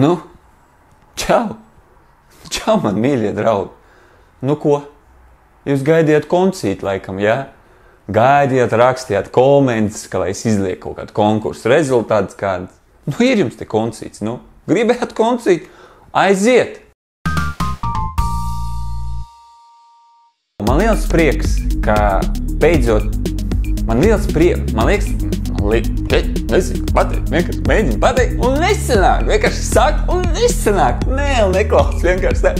Nu, čau! Čau, man mīļie draugi! Nu ko? Jūs gaidījāt koncīti laikam, jā? Gaidījāt, rakstījāt komentus, ka lai es izlieku kaut kādu konkursu rezultātus kādus. Nu, ir jums te koncīts, nu. Gribējāt koncīti? Aiziet! Man liels prieks, ka beidzot... Man liekas, nezinu, pateikt, vienkārši mēģinu pateikt un nesanāk. Vienkārši saka un nesanāk. Nē, neklaus, vienkārši tā.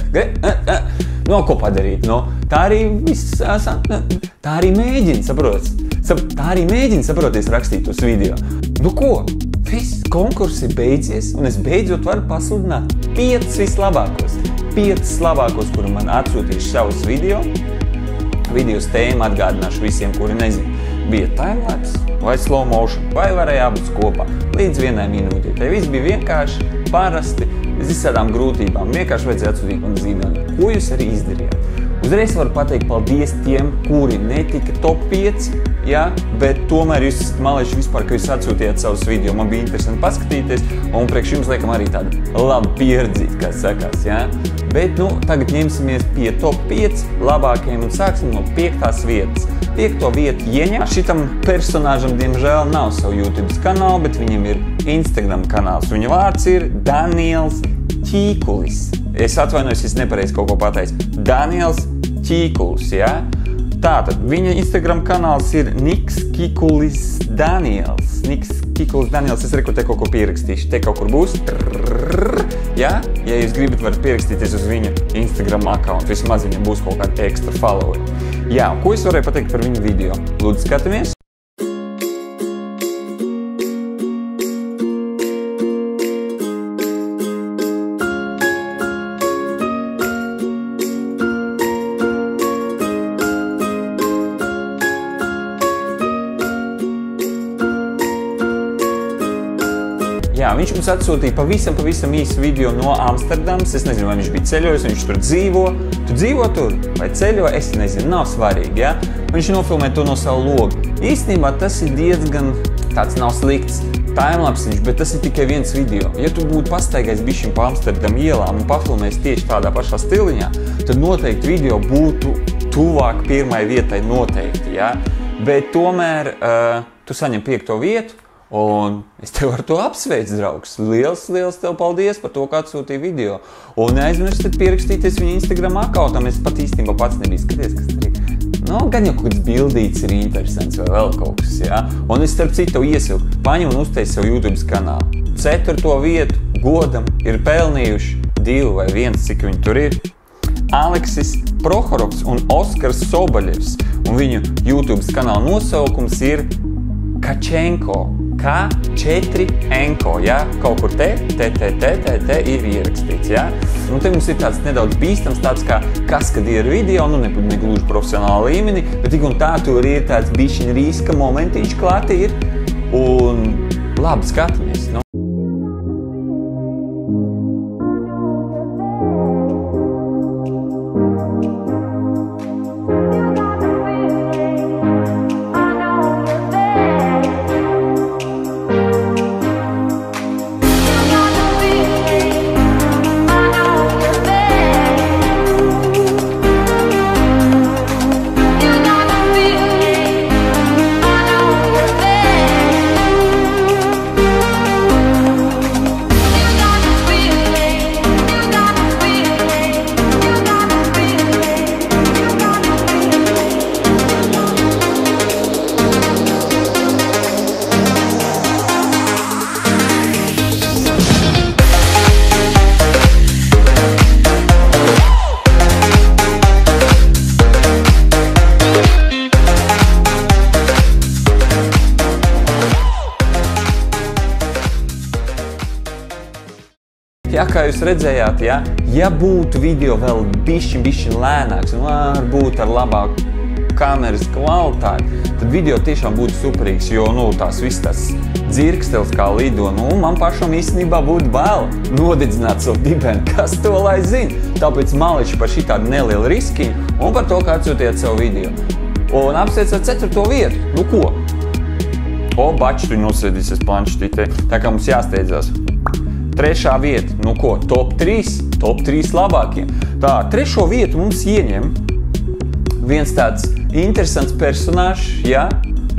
No, ko padarīt? No, tā arī viss, tā arī mēģina, saprotas. Tā arī mēģina saproties rakstīt tos video. Nu ko? Viss konkurss ir beidzies un es beidzot varu pasludināt 5 vislabākos. 5 labākos, kuri man atsūtījuši savus video. Videos tēmu atgādināšu visiem, kuri nezinu. Bija timelapse vai slow motion, vai varēja abas kopā, līdz 1 minūtē. Te viss bija vienkārši, parasti, bez visādām grūtībām. Vienkārši vajadzēja atsūtīt man zīmēli. Ko jūs arī izdarījāt? Uzreiz varu pateikt paldies tiem, kuri netika top 5, jā, bet tomēr jūs esat malējuši vispār, ka jūs atsūtījāt savus video. Man bija interesanti paskatīties, un priekš jums liekam arī tāda laba pieredzīte, kā sakās, jā. Bet, nu, tagad ņemsimies pie top 5 labākajiem un sāksim no 5. vietas. 5. vietu ieņem. Šitam personāžam, diemžēl, nav savu YouTube kanālu, bet viņam ir Instagram kanāls. Viņa vārds ir Daniels Ķīkulis. Es atvainojos, es nepareizi kaut ko pateicu. Daniels Ķīkulis, jā? Tātad, viņa Instagram kanāls ir Niks Kikulis Daniels. Niks Kikulis Daniels, es reku te kaut ko pierakstīšu. Te kaut kur būs. Jā? Ja jūs gribat, varat pierakstīties uz viņa Instagram account. Vismaz viņam būs kaut kāda ekstra followeri. Jā, ko es varēju pateikt par viņu video? Lūdzu, skatāmies! Jā, viņš mums atsūtīja pavisam īsu video no Amsterdamas. Es nezinu, vai viņš bija ceļojis, viņš tur dzīvo. Tu dzīvo tur? Vai ceļo? Es nezinu, nav svarīgi, jā? Viņš nofilmē to no savu logu. Īstenībā tas ir diezgan tāds nav slikts timelapsiņš, bet tas ir tikai viens video. Ja tu būtu pastaigājis bišķiņ pa Amsterdam ielām un pafilmējis tieši tādā pašā stiliņā, tad noteikti video būtu tuvāk 1. vietai noteikti, jā? Bet tomēr tu saņem 5. vietu. Un es tev ar to apsveicu, draugs. Liels tev paldies par to, ka atsūtīji video. Un neaizmirstiet pierakstīties viņa Instagram accountam. Es pat īstenībā pats nebiju skaties, kas tur ir. Nu, gan jau kaut kāds bildīts ir interesants vai vēl kaut kas, jā. Un es starp citu tev iesilku. Paņem un uztais savu YouTube kanālu. 4. vietu godam ir pelnījuši 2 vai 1, cik viņi tur ir. Aleksis Prohorovs un Oskars Sobaļevs. Un viņu YouTube kanāla nosaukums ir Kačenko. K4Enko, jā? Kaut kur te ir ierakstīts, jā? Un te mums ir tāds nedaudz bīstams, tāds kā kaskadieru video, nu negluži profesionāla līmenī, bet tik un tā tur ir tāds bišķiņ riska momentiņš klāti ir. Un labi, skatāmies, nu. Jā, kā jūs redzējāt, ja būtu video vēl bišķiņ lēnāks un varbūt ar labāku kameras kvalitāti, tad video tiešām būtu superīgs, jo, nu, tās viss tas dzirkstels kā lido, nu, man pašam īstenībā būtu bail nodedzināt savu dibeni, kas to lai zina. Tāpēc mališi par šitādu nelielu riskiņu un par to, kā atsūtījāt savu video. Un apsveicāt 4. vietu. Nu ko? O, bači, tu nosēdīsies planšetī te. Tā kā mums jāsteidzās. Trešā vieta, nu ko, top 3 labākie. Tā, trešo vietu mums ieņem viens tāds interesants personāžs, jā,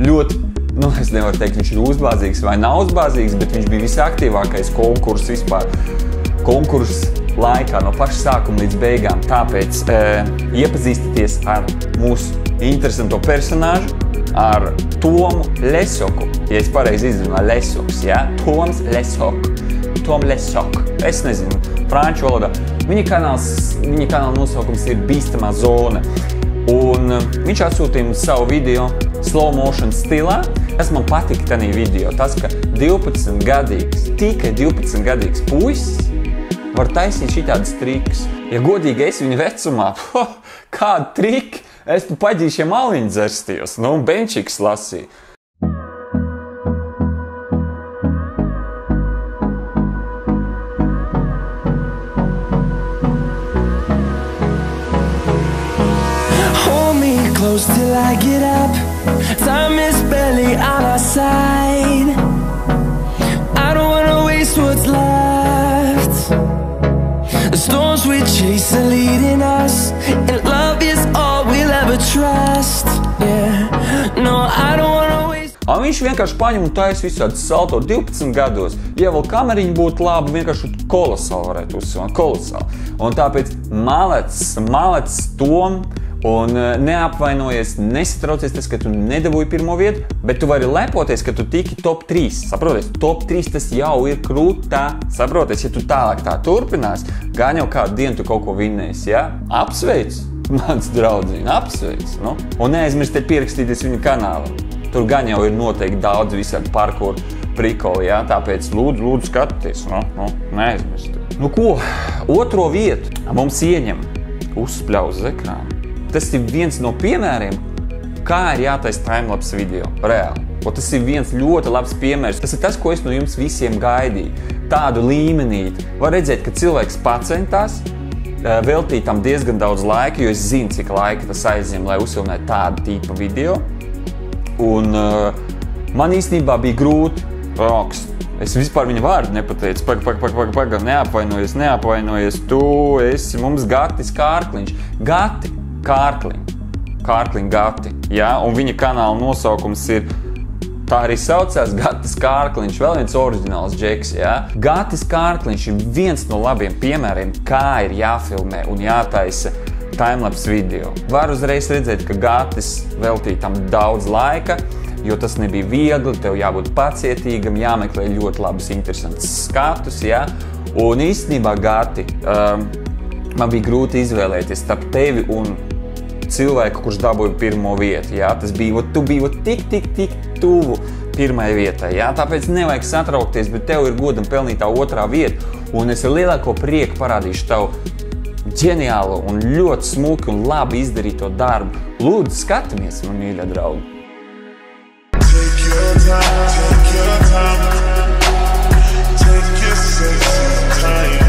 ļoti, nu es nevaru teikt, viņš ir uzbāzīgs vai nav uzbāzīgs, bet viņš bija visaktīvākais konkurss vispār, konkurss laikā no paša sākuma līdz beigām. Tāpēc iepazīstieties ar mūsu interesanto personāžu, ar Tomu Lesoku. Ja es pareizi izrunāju Lesoks, ja? Toms Lesok. Tom Lesok. Es nezinu, franču valodā. Viņa kanāla nosaukums ir Bīstamā zona. Un viņš atsūtīja mums savu video slow motion stilā. Tas man patika tanī video. Tas, ka 12-gadīgs, tikai 12-gadīgs puisis var taisīt šitādas trikus. Ja godīgi es viņa vecumā, kādu triku, es tu paģīšiem aliņu dzerstījos, nu, benčiks lasīju. Hold me close till I get up. Time is barely on our side. I don't wanna waste what's left. The storms we chase are leading us, and love is all we'll ever trust. Yeah, no, I don't wanna waste. Viņš vienkārši paņem un taisa visādi salto 12 gados. Ja vēl kameriņi būtu labi, vienkārši kolosāli varētu uzsvērt, kolosāli. Un tāpēc malec Tom, un neapvainojies, nesatraucies tas, ka tu nedabūji pirmo vietu, bet tu vari lepoties, ka tu tiki top 3. Saproties, top 3 tas jau ir krūtā. Saproties, ja tu tālāk tā turpinās, gan jau kādu dienu tu kaut ko vinnēsi, ja? Apsveic, mans draudziņ, apsveic, nu? Un neaizmirstiet pierakstīties viņa kanālam. Tur gan jau ir noteikti daudz visādi parkour prikoli, ja? Tāpēc lūdzu skatieties, nu, neaizmirstiet. Nu ko, otro vietu mums ieņem uzspļaus uz ekrānu. Tas ir viens no piemēriem, kā ir jātaisa timelapse video, reāli. Un tas ir viens ļoti labs piemērs. Tas ir tas, ko es no jums visiem gaidīju. Tādu līmenīti. Var redzēt, ka cilvēks pacentās, veltīt tam diezgan daudz laika, jo es zinu, cik laika tas aizņem, lai uzfilmētu tādu tipa video. Un man īstenībā bija grūti rakst. Es vispār viņa vārdu nepateicu. Neapvainojies, tu esi mums Gatis Kārkliņš. Kārkliņ Gati, ja? Un viņa kanāla nosaukums ir, tā arī saucās Gatis Kārkliņš, vēl viens oriģināls džeks, ja? Gatis Kārkliņš ir viens no labiem piemēriem, kā ir jāfilmē un jātaisa timelapse video. Var uzreiz redzēt, ka Gatis veltīja tam daudz laika, jo tas nebija viegli, tev jābūt pacietīgam, jāmeklē ļoti labus, interesantus skatus, ja? Un īstenībā, Gati, man bija grūti izvēlēties starp tevi un cilvēku, kurš dabūja pirmo vietu. Jā, tas bija, tu biji tik tuvu pirmai vietai. Jā, tāpēc nevajag satraukties, bet tev ir godam pelnītā otrā vieta. Un es ar lielāko prieku parādīšu tavu ģeniālu un ļoti smuki un labi izdarīto darbu. Lūdzu, skatāmies, man mīļā draugi. Take your time. Take your sexy time.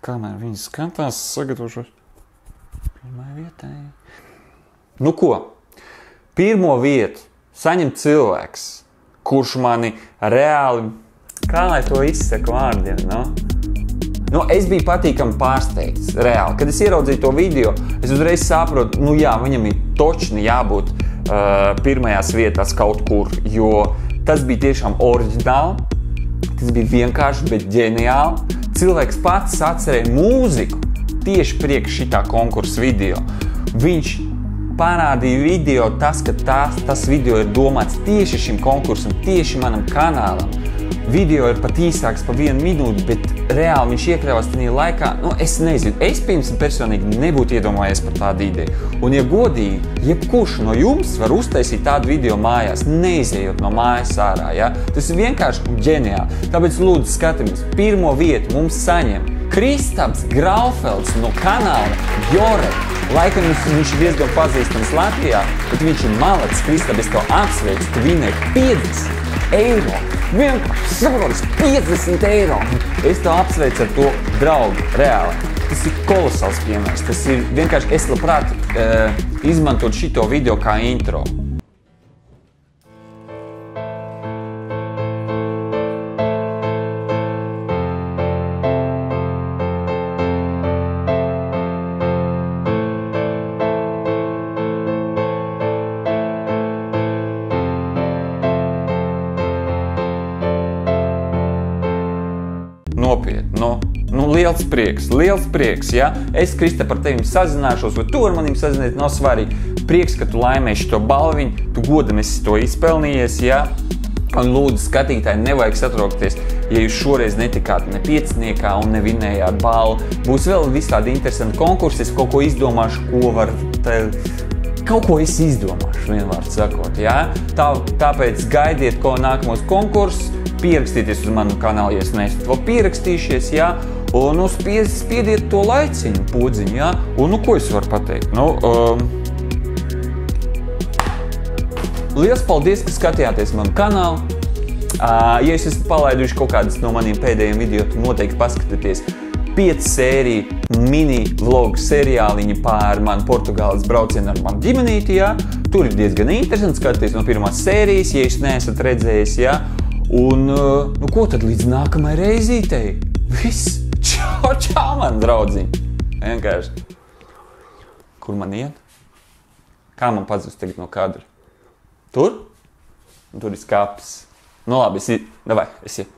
Kamēr viņi skatās, sagatavošos pirmai vietai. Nu ko, pirmo vietu saņem cilvēks, kurš mani reāli Kā lai to izsaku vārdiem, Nu, es biju patīkami pārsteigts, reāli. Kad es ieraudzīju to video, es uzreiz saprotu, viņam ir točni jābūt pirmajās vietās kaut kur, jo tas bija tiešām oriģināli, tas bija vienkārši, bet ģeniāli. Cilvēks pats atcerēja mūziku tieši priekš šitā konkursa video. Viņš parādīja video ka tas video ir domāts tieši šim konkursam, tieši manam kanālam. Video ir pat īsāks pa 1 minūti, bet reāli viņš iekļāvās tajā laikā. Es nezinu, es pirms personīgi nebūtu iedomājies par tādu ideju. Un, ja godīgi, jebkurš no jums var uztaisīt tādu video mājās, neizejot no mājas ārā, ja? Tas ir vienkārši ģeniāli. Tāpēc lūdzu skatāmies, pirmo vietu mums saņem Kristaps Graufelds no kanāla Jore. Laikam viņš ir diezgan pazīstams Latvijā, bet viņš ir malacis. Kristap, es to apsveicu, tu vinēji 50 eiro. Vienkārši saprotis 50 eiro. Es to apsveicu ar to draugu, reāli. Tas ir kolosāls piemērs. Tas ir vienkārši, es labprāt izmantot šito video kā intro. Nopietni, liels prieks, ja? Es, Kristap, ar tevi sazināšos, vai tu ar maniem sazināties, nav svarīgi. Prieks, ka tu laimēsi šo balviņu, tu godam esi to izpelnījies, ja? Un lūdzu, skatītāji, nevajag satraukties, ja jūs šoreiz netikāt ne pieciniekā un nevinējāt balvu. Būs vēl visādi interesanti konkursi, es kaut ko izdomāšu, kaut ko es izdomāšu, vienvārds sakot, ja? Tāpēc gaidiet, ko nākamos konkursus, pierakstieties uz manu kanālu, ja es neesat vēl pierakstījušies, ja? Un spiediet to laiciņu, podziņu, ja? Un, ko es varu pateikt? Liels paldies, ka skatījāties manu kanālu. Ja jūs esat palaiduši kaut kādas no maniem pēdējiem video, tad noteikti paskatieties 5 sēriju mini vlogu seriāliņu pār manu Portugāles braucienu ar manu ģimenīti, ja? Tur ir diezgan interesanti skatīties no pirmās sērijas, ja jūs neesat redzējis, ja? Un, ko tad līdz nākamai reizītei? Viss! Čau, man draudziņi! Vienkārši. Kur man iet? Kā man pazust tagad no kadra? Tur? Tur ir skapis. Labi, davai, es iet.